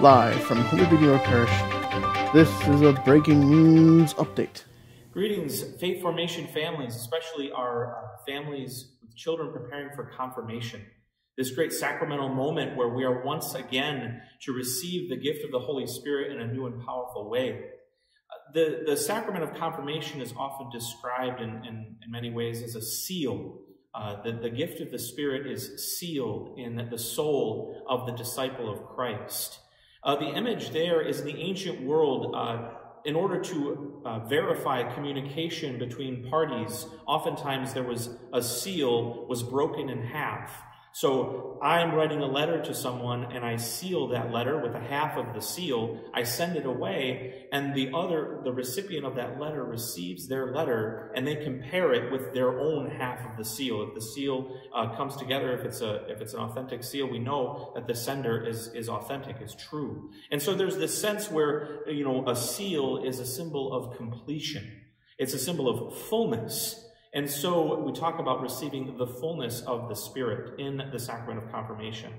Live from Holy New York Parish, this is a breaking news update. Greetings, faith formation families, especially our families with children preparing for confirmation. This great sacramental moment where we are once again to receive the gift of the Holy Spirit in a new and powerful way. The sacrament of confirmation is often described in many ways as a seal. The gift of the Spirit is sealed in the soul of the disciple of Christ. The image there is in the ancient world, in order to verify communication between parties, oftentimes there was a seal was broken in half. So I'm writing a letter to someone and I seal that letter with a half of the seal. I send it away and the recipient of that letter receives their letter and they compare it with their own half of the seal. If the seal comes together, if it's an authentic seal, we know that the sender is authentic, is true. And so there's this sense where, a seal is a symbol of completion. It's a symbol of fullness. And so we talk about receiving the fullness of the Spirit in the sacrament of confirmation.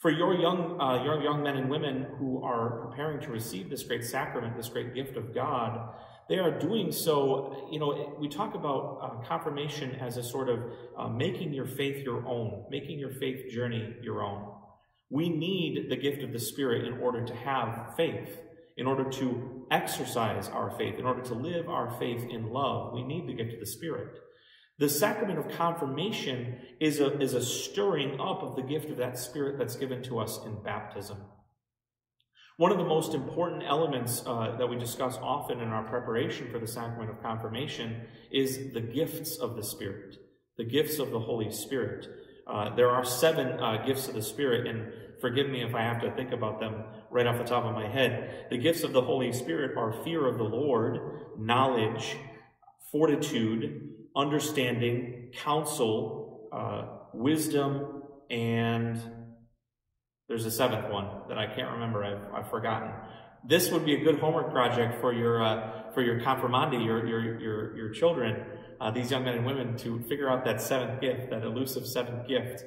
For your young men and women who are preparing to receive this great sacrament, this great gift of God, they are doing so, we talk about confirmation as a sort of making your faith your own, making your faith journey your own. We need the gift of the Spirit in order to have faith. In order to exercise our faith, in order to live our faith in love, we need the gift of the Spirit. The sacrament of confirmation is a stirring up of the gift of that Spirit that's given to us in baptism. One of the most important elements that we discuss often in our preparation for the sacrament of confirmation is the gifts of the Spirit, the gifts of the Holy Spirit. There are 7 gifts of the Spirit, and forgive me if I have to think about them right off the top of my head. The gifts of the Holy Spirit are fear of the Lord, knowledge, fortitude, understanding, counsel, wisdom, and there's a 7th one that I can't remember. I've forgotten. This would be a good homework project for your confirmandi, your children, these young men and women, to figure out that 7th gift, that elusive 7th gift.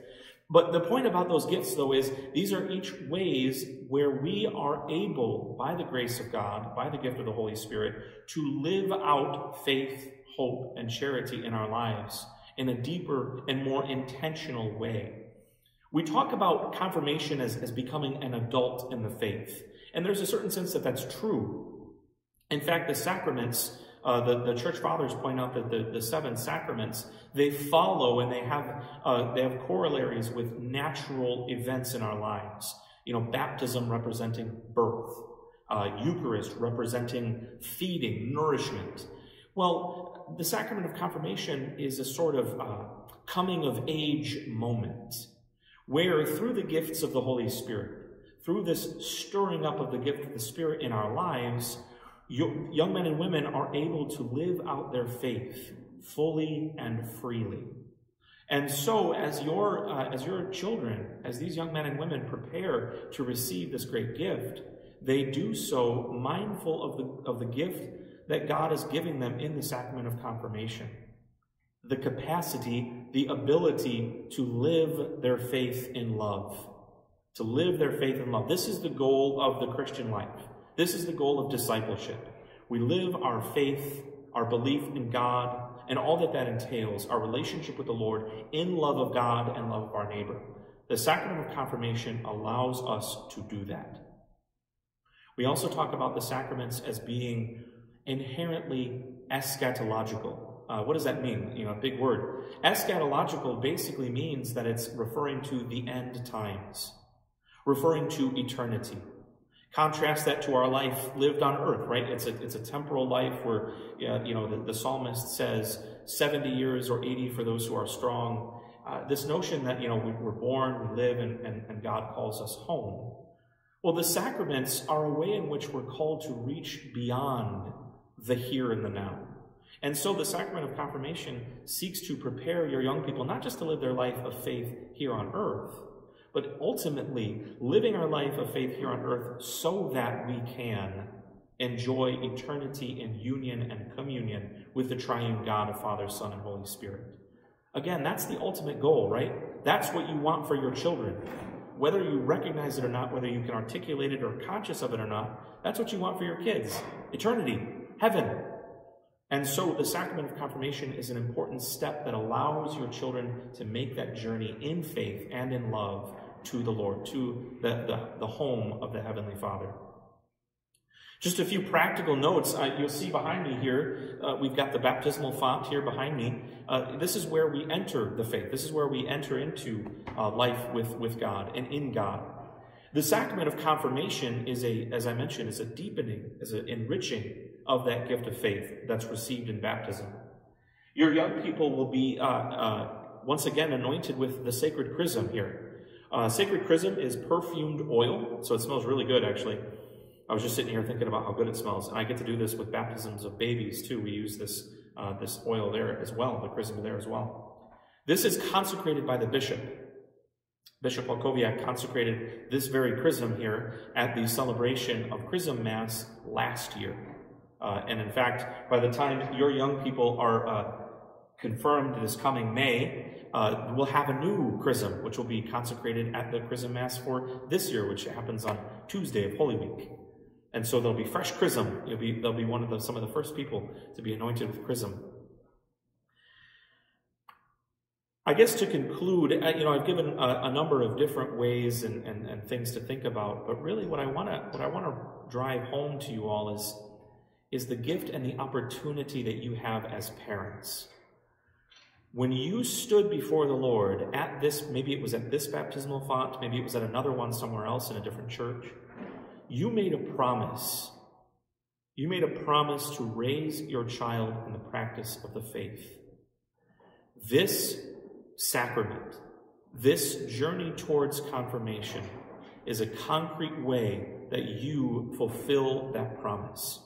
But the point about those gifts, though, is these are each ways where we are able, by the grace of God, by the gift of the Holy Spirit, to live out faith, hope, and charity in our lives in a deeper and more intentional way. We talk about confirmation as becoming an adult in the faith. And there's a certain sense that that's true. In fact, the sacraments, the church fathers point out that the 7 sacraments, they follow and they have corollaries with natural events in our lives. Baptism representing birth, Eucharist representing feeding, nourishment. Well, the sacrament of confirmation is a sort of coming of age moment, where through the gifts of the Holy Spirit, through this stirring up of the gift of the Spirit in our lives, young men and women are able to live out their faith fully and freely. And so as your children, as these young men and women prepare to receive this great gift, they do so mindful of the gift that God is giving them in the sacrament of confirmation. The capacity, the ability to live their faith in love. To live their faith in love. This is the goal of the Christian life. This is the goal of discipleship. We live our faith, our belief in God, and all that entails, our relationship with the Lord, in love of God and love of our neighbor. The sacrament of confirmation allows us to do that. We also talk about the sacraments as being inherently eschatological. What does that mean? A big word. Eschatological basically means that it's referring to the end times, referring to eternity. Contrast that to our life lived on earth, right? It's a temporal life where, the psalmist says 70 years or 80 for those who are strong. This notion that, we're born, we live, and God calls us home. Well, the sacraments are a way in which we're called to reach beyond the here and the now. And so the sacrament of confirmation seeks to prepare your young people not just to live their life of faith here on earth, but ultimately living our life of faith here on earth so that we can enjoy eternity in union and communion with the triune God of Father, Son, and Holy Spirit. Again, that's the ultimate goal, right? That's what you want for your children. whether you recognize it or not, whether you can articulate it or are conscious of it or not, that's what you want for your kids. Eternity, heaven. And so the sacrament of confirmation is an important step that allows your children to make that journey in faith and in love to the Lord, to the home of the Heavenly Father. Just a few practical notes. You'll see behind me here, we've got the baptismal font here behind me. This is where we enter the faith. This is where we enter into life with God and in God. The sacrament of confirmation is as I mentioned, is a deepening, is an enriching of that gift of faith that's received in baptism. Your young people will be once again anointed with the sacred chrism here. Sacred chrism is perfumed oil, so it smells really good, actually. I was just sitting here thinking about how good it smells, and I get to do this with baptisms of babies too. We use this oil there as well, the chrism there as well. This is consecrated by the bishop. Bishop Walkowiak consecrated this very chrism here at the celebration of Chrism Mass last year. And in fact, by the time your young people are confirmed this coming May, we'll have a new chrism, which will be consecrated at the Chrism Mass for this year, which happens on Tuesday of Holy Week. And so there'll be fresh chrism. They'll be some of the first people to be anointed with chrism. I guess to conclude, I've given a number of different ways and things to think about, but really what I want to drive home to you all is the gift and the opportunity that you have as parents. When you stood before the Lord at this, maybe it was at this baptismal font, maybe it was at another one somewhere else in a different church, you made a promise. You made a promise to raise your child in the practice of the faith. This sacrament, this journey towards confirmation, is a concrete way that you fulfill that promise.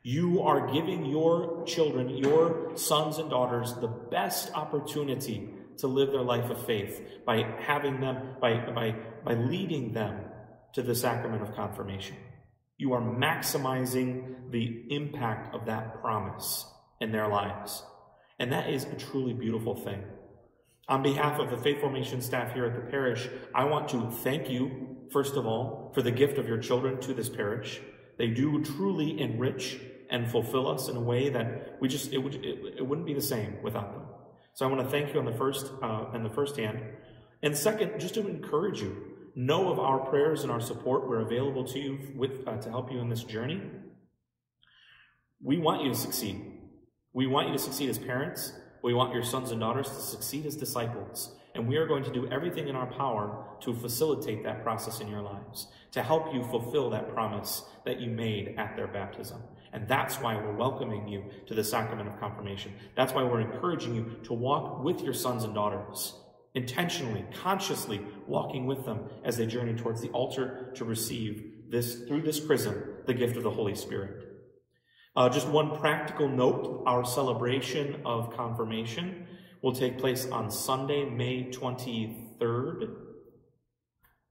You are giving your children, your sons and daughters, the best opportunity to live their life of faith by having them, by leading them to the sacrament of confirmation. You are maximizing the impact of that promise in their lives. And that is a truly beautiful thing. On behalf of the faith formation staff here at the parish, I want to thank you, first of all, for the gift of your children to this parish. They do truly enrich and fulfill us in a way that it wouldn't be the same without them. So I want to thank you on the first hand. And second, just to encourage you, know of our prayers and our support. We're available to you to help you in this journey. We want you to succeed. We want you to succeed as parents. We want your sons and daughters to succeed as disciples. And we are going to do everything in our power to facilitate that process in your lives, to help you fulfill that promise that you made at their baptism. And that's why we're welcoming you to the sacrament of confirmation. That's why we're encouraging you to walk with your sons and daughters, intentionally, consciously walking with them as they journey towards the altar to receive through this chrism, the gift of the Holy Spirit. Just one practical note, our celebration of confirmation will take place on Sunday, May 23rd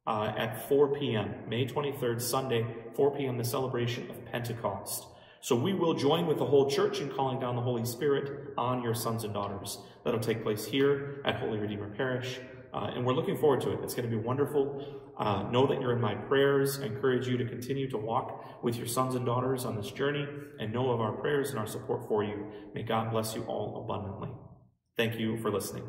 at 4 p.m. May 23rd, Sunday, 4 p.m., the celebration of Pentecost. So we will join with the whole church in calling down the Holy Spirit on your sons and daughters. That'll take place here at Holy Redeemer Parish. And we're looking forward to it. It's going to be wonderful. Know that you're in my prayers. I encourage you to continue to walk with your sons and daughters on this journey, and know of our prayers and our support for you. May God bless you all abundantly. Thank you for listening.